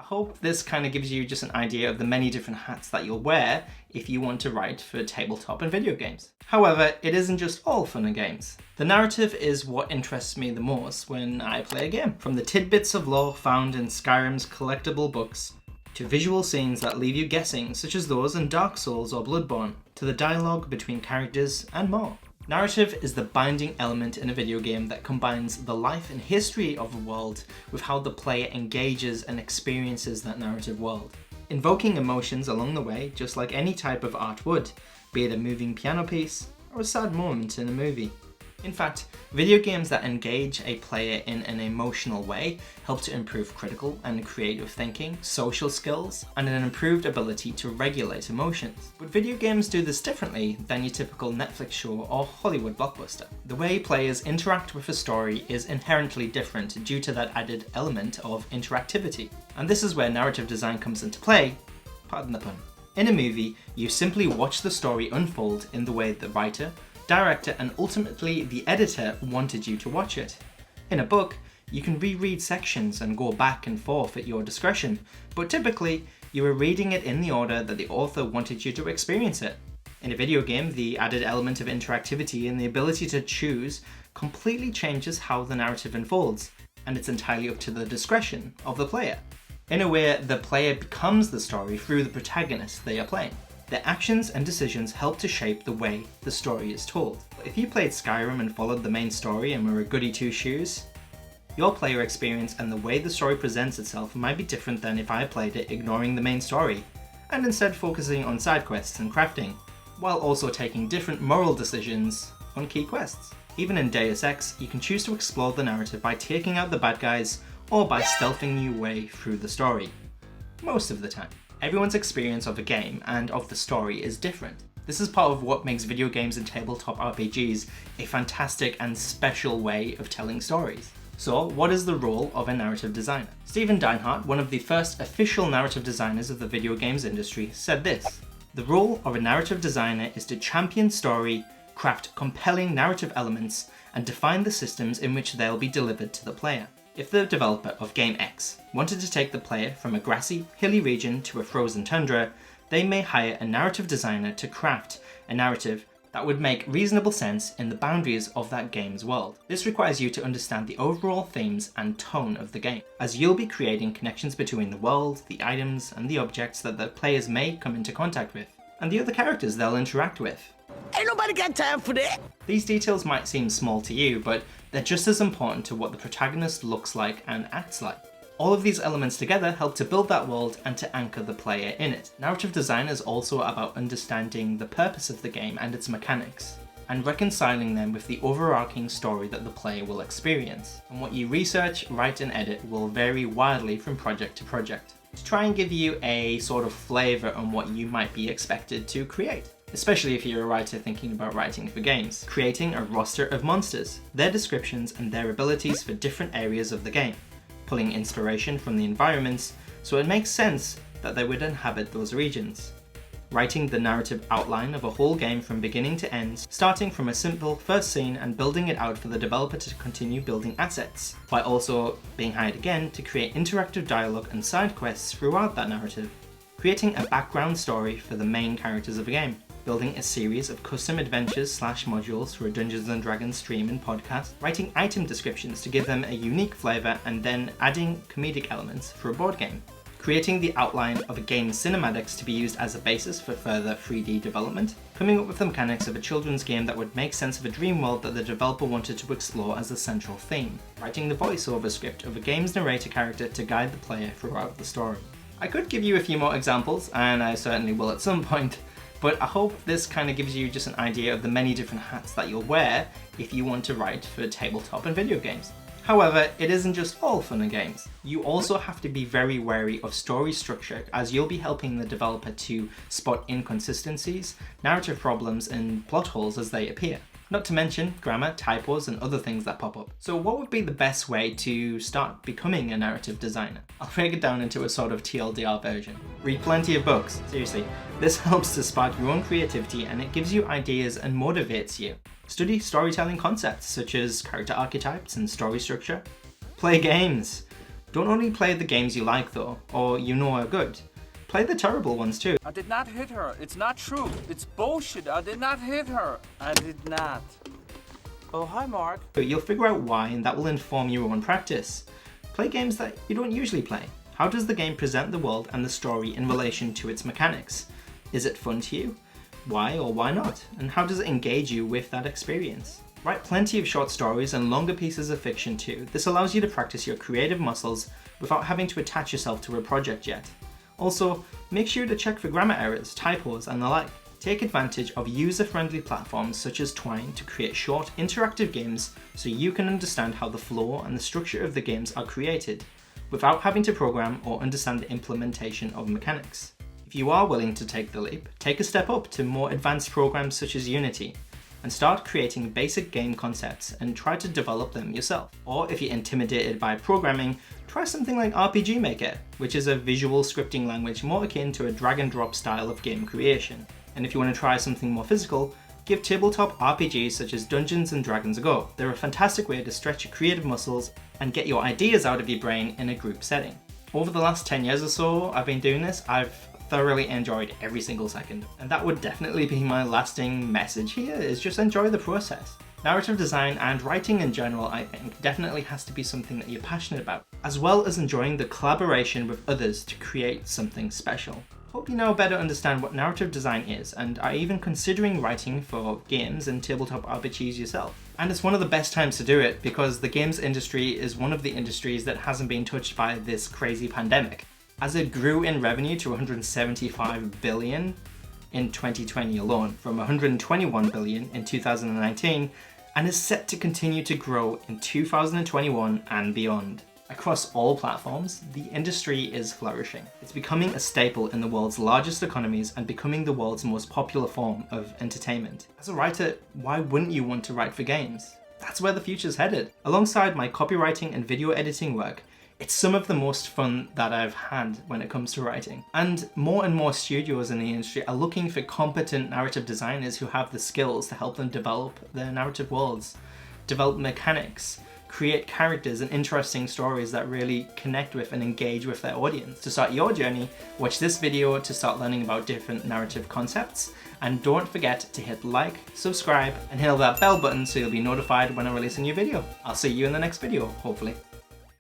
hope this kind of gives you just an idea of the many different hats that you'll wear if you want to write for tabletop and video games. However, it isn't just all fun and games. The narrative is what interests me the most when I play a game. From the tidbits of lore found in Skyrim's collectible books, to visual scenes that leave you guessing, such as those in Dark Souls or Bloodborne, to the dialogue between characters and more. Narrative is the binding element in a video game that combines the life and history of a world with how the player engages and experiences that narrative world, invoking emotions along the way just like any type of art would, be it a moving piano piece or a sad moment in a movie. In fact, video games that engage a player in an emotional way help to improve critical and creative thinking, social skills, and an improved ability to regulate emotions. But video games do this differently than your typical Netflix show or Hollywood blockbuster. The way players interact with a story is inherently different due to that added element of interactivity. And this is where narrative design comes into play, pardon the pun. In a movie, you simply watch the story unfold in the way the writer, director, and ultimately the editor wanted you to watch it. In a book, you can reread sections and go back and forth at your discretion, but typically you are reading it in the order that the author wanted you to experience it. In a video game, the added element of interactivity and the ability to choose completely changes how the narrative unfolds, and it's entirely up to the discretion of the player. In a way, the player becomes the story through the protagonist they are playing. Their actions and decisions help to shape the way the story is told. If you played Skyrim and followed the main story and were a goody two-shoes, your player experience and the way the story presents itself might be different than if I played it ignoring the main story, and instead focusing on side quests and crafting, while also taking different moral decisions on key quests. Even in Deus Ex, you can choose to explore the narrative by taking out the bad guys or by stealthing your way through the story. Most of the time. Everyone's experience of a game and of the story is different. This is part of what makes video games and tabletop RPGs a fantastic and special way of telling stories. So, what is the role of a narrative designer? Steven Deinhardt, one of the first official narrative designers of the video games industry, said this: "The role of a narrative designer is to champion story, craft compelling narrative elements, and define the systems in which they'll be delivered to the player." If the developer of Game X wanted to take the player from a grassy, hilly region to a frozen tundra, they may hire a narrative designer to craft a narrative that would make reasonable sense in the boundaries of that game's world. This requires you to understand the overall themes and tone of the game, as you'll be creating connections between the world, the items, and the objects that the players may come into contact with, and the other characters they'll interact with. Ain't nobody got time for that! These details might seem small to you, but they're just as important to what the protagonist looks like and acts like. All of these elements together help to build that world and to anchor the player in it. Narrative design is also about understanding the purpose of the game and its mechanics, and reconciling them with the overarching story that the player will experience. And what you research, write, and edit will vary wildly from project to project, to try and give you a sort of flavour on what you might be expected to create. Especially if you're a writer thinking about writing for games. Creating a roster of monsters, their descriptions and their abilities for different areas of the game, pulling inspiration from the environments so it makes sense that they would inhabit those regions. Writing the narrative outline of a whole game from beginning to end, starting from a simple first scene and building it out for the developer to continue building assets, while also being hired again to create interactive dialogue and side quests throughout that narrative. Creating a background story for the main characters of a game. Building a series of custom adventures / modules for a Dungeons & Dragons stream and podcast, writing item descriptions to give them a unique flavour, and then adding comedic elements for a board game. Creating the outline of a game's cinematics to be used as a basis for further 3D development. Coming up with the mechanics of a children's game that would make sense of a dream world that the developer wanted to explore as a central theme. Writing the voiceover script of a game's narrator character to guide the player throughout the story. I could give you a few more examples, and I certainly will at some point, but I hope this kind of gives you just an idea of the many different hats that you'll wear if you want to write for tabletop and video games. However, it isn't just all fun and games. You also have to be very wary of story structure, as you'll be helping the developer to spot inconsistencies, narrative problems, and plot holes as they appear. Not to mention grammar, typos, and other things that pop up. So what would be the best way to start becoming a narrative designer? I'll break it down into a sort of TLDR version. Read plenty of books. Seriously, this helps to spark your own creativity and it gives you ideas and motivates you. Study storytelling concepts such as character archetypes and story structure. Play games. Don't only play the games you like though, or you know are good. Play the terrible ones too. I did not hit her. It's not true. It's bullshit. I did not hit her. I did not. Oh, hi, Mark. You'll figure out why, and that will inform your own practice. Play games that you don't usually play. How does the game present the world and the story in relation to its mechanics? Is it fun to you? Why or why not? And how does it engage you with that experience? Write plenty of short stories and longer pieces of fiction too. This allows you to practice your creative muscles without having to attach yourself to a project yet. Also, make sure to check for grammar errors, typos, and the like. Take advantage of user-friendly platforms such as Twine to create short, interactive games so you can understand how the flow and the structure of the games are created, without having to program or understand the implementation of mechanics. If you are willing to take the leap, take a step up to more advanced programs such as Unity, and start creating basic game concepts and try to develop them yourself. Or if you're intimidated by programming, try something like RPG Maker, which is a visual scripting language more akin to a drag and drop style of game creation. And if you want to try something more physical, give tabletop RPGs such as Dungeons & Dragons a go. They're a fantastic way to stretch your creative muscles and get your ideas out of your brain in a group setting. Over the last 10 years or so I've been doing this, I've thoroughly enjoyed every single second. And that would definitely be my lasting message here, is just enjoy the process. Narrative design and writing in general, I think, definitely has to be something that you're passionate about, as well as enjoying the collaboration with others to create something special. Hope you now better understand what narrative design is and are even considering writing for games and tabletop RPGs yourself. And it's one of the best times to do it because the games industry is one of the industries that hasn't been touched by this crazy pandemic. As it grew in revenue to 175 billion in 2020 alone, from 121 billion in 2019, and is set to continue to grow in 2021 and beyond. Across all platforms, the industry is flourishing. It's becoming a staple in the world's largest economies and becoming the world's most popular form of entertainment. As a writer, why wouldn't you want to write for games? That's where the future's headed. Alongside my copywriting and video editing work, it's some of the most fun that I've had when it comes to writing. And more studios in the industry are looking for competent narrative designers who have the skills to help them develop their narrative worlds, develop mechanics, create characters and interesting stories that really connect with and engage with their audience. To start your journey, watch this video to start learning about different narrative concepts, and don't forget to hit like, subscribe, and hit that bell button so you'll be notified when I release a new video. I'll see you in the next video, hopefully.